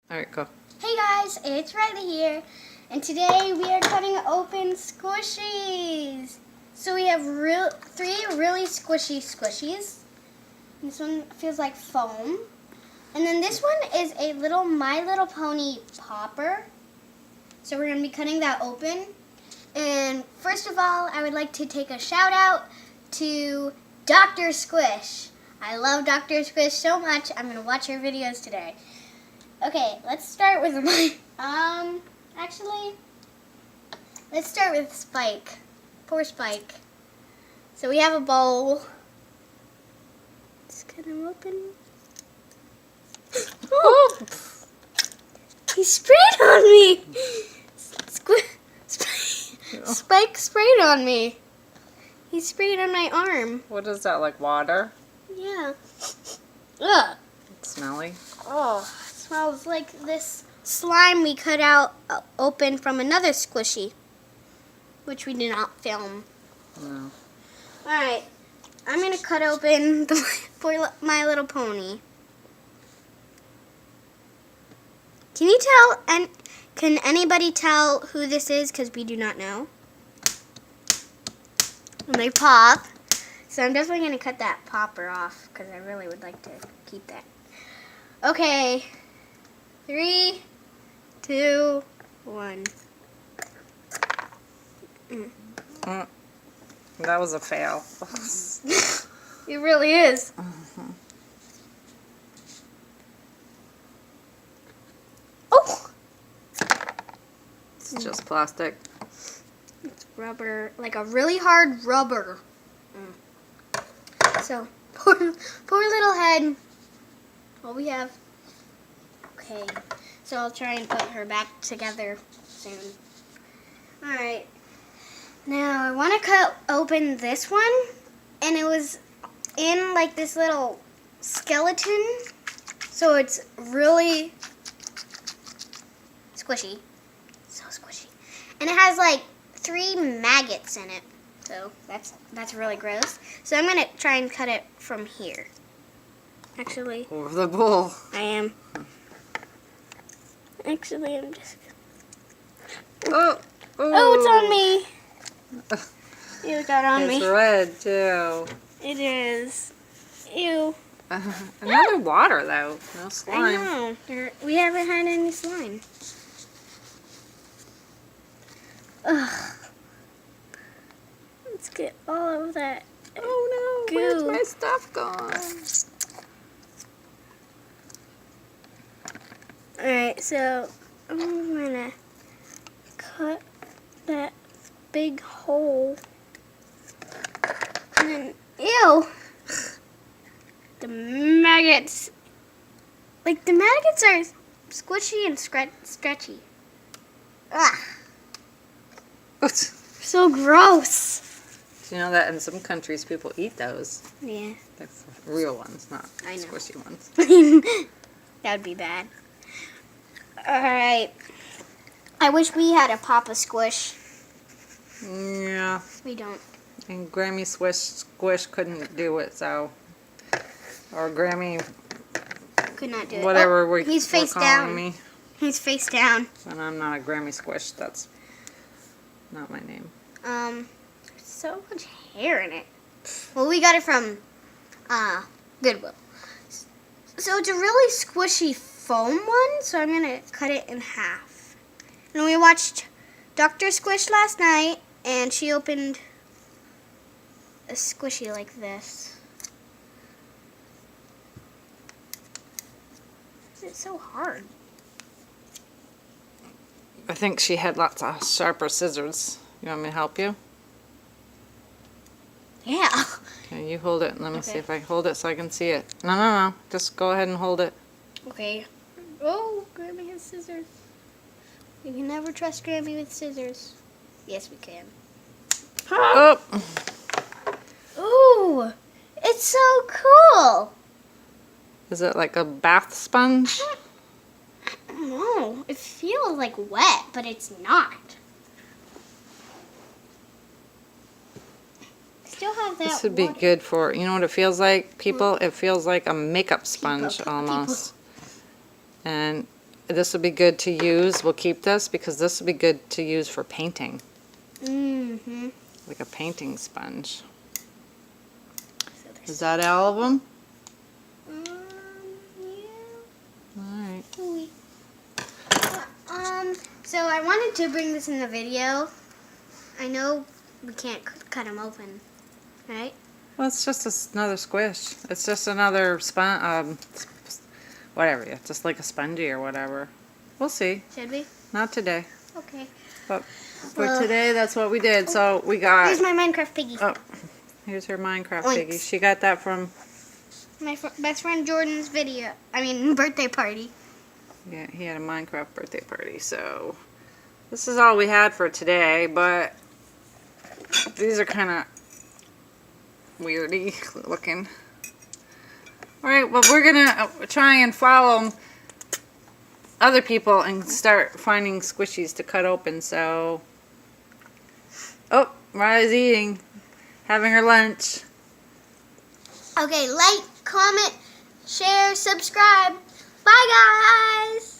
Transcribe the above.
Alright, go. Hey guys, it's Rylee here, and today we are cutting open Squishies. So we have three really squishy Squishies. This one feels like foam. And then this one is a little My Little Pony popper. So we're going to be cutting that open. And first of all, I would like to take a shout out to Dr. Squish. I love Dr. Squish so much, I'm going to watch her videos today. Okay, let's start with let's start with Spike. Poor Spike. So we have a bowl. Let's cut him open. Oh! He sprayed on me! Spike sprayed on me. He sprayed on my arm. What is that, like water? Yeah. Ugh. It's smelly. Oh. Smells like this slime we cut out open from another Squishy, which we did not film. No. Alright, I'm going to cut open for My Little Pony. Can you tell, and can anybody tell who this is? Because we do not know. And they pop. So I'm definitely going to cut that popper off because I really would like to keep that. Okay. 3, 2, 1. That was a fail. It really is. Oh! It's just plastic. It's rubber, like a really hard rubber. So, poor little head. What we have. Okay, so I'll try and put her back together soon. Alright, now I want to cut open this one, and it was in like this little skeleton, so it's really squishy, so squishy. And it has like 3 maggots in it, so that's really gross. So I'm going to try and cut it from here. Actually, Over the bowl. I am. Actually, I'm just... Oh! Oh, it's on me! Ew, it got on me. It's red, too. It is. Ew. Another water, though. No slime. I know. We haven't had any slime. Ugh. Let's get all of that Oh, no. goo. Where's my stuff gone? Alright, so I'm gonna cut that big hole. And then, ew! The maggots. Like, the maggots are squishy and stretchy. Ugh. So gross. Do you know that in some countries people eat those? Yeah. Like real ones, not I know. squishy ones. That would be bad. Alright. I wish we had a Papa Squish. Yeah. We don't. And Grammy Squish couldn't do it, so... Or Grammy... Could not do it. Whatever he's we're face calling down. me. He's face down. And I'm not a Grammy Squish. That's not my name. There's so much hair in it. Well, we got it from Goodwill. So it's a really squishy foam one, so I'm gonna cut it in half. And we watched Dr. Squish last night, and she opened a squishy like this. It's so hard. I think she had lots of sharper scissors. You want me to help you? Yeah. Okay, you hold it and let me see Okay. if I hold it so I can see it. No. Just go ahead and hold it. Okay. Oh, Grammy has scissors. You can never trust Grammy with scissors. Yes, we can. Oh! Ooh, it's so cool. Is it like a bath sponge? No, it feels like wet, but it's not. Still have that. This would be good for, you know what it feels like, people? It feels like a makeup sponge almost. And this will be good to use. We'll keep this because this will be good to use for painting. Mm-hmm. Like a painting sponge. So Is that all of them? yeah. Alright. Ooh. So I wanted to bring this in the video. I know we can't cut them open, right? Well, it's just another squish. It's just another whatever. Yeah, just like a spongy or whatever. We'll see. Should we? Not today. Okay. But for Well, today, that's what we did. So we got. Here's my Minecraft piggy. Oh, here's her Minecraft Oinks. piggy. She got that from. My best friend Jordan's birthday party. Yeah, he had a Minecraft birthday party. So this is all we had for today. But these are kind of weirdy looking. All right. Well, we're gonna try and follow other people and start finding squishies to cut open. So, oh, Rylee's eating, having her lunch. Okay, like, comment, share, subscribe. Bye, guys.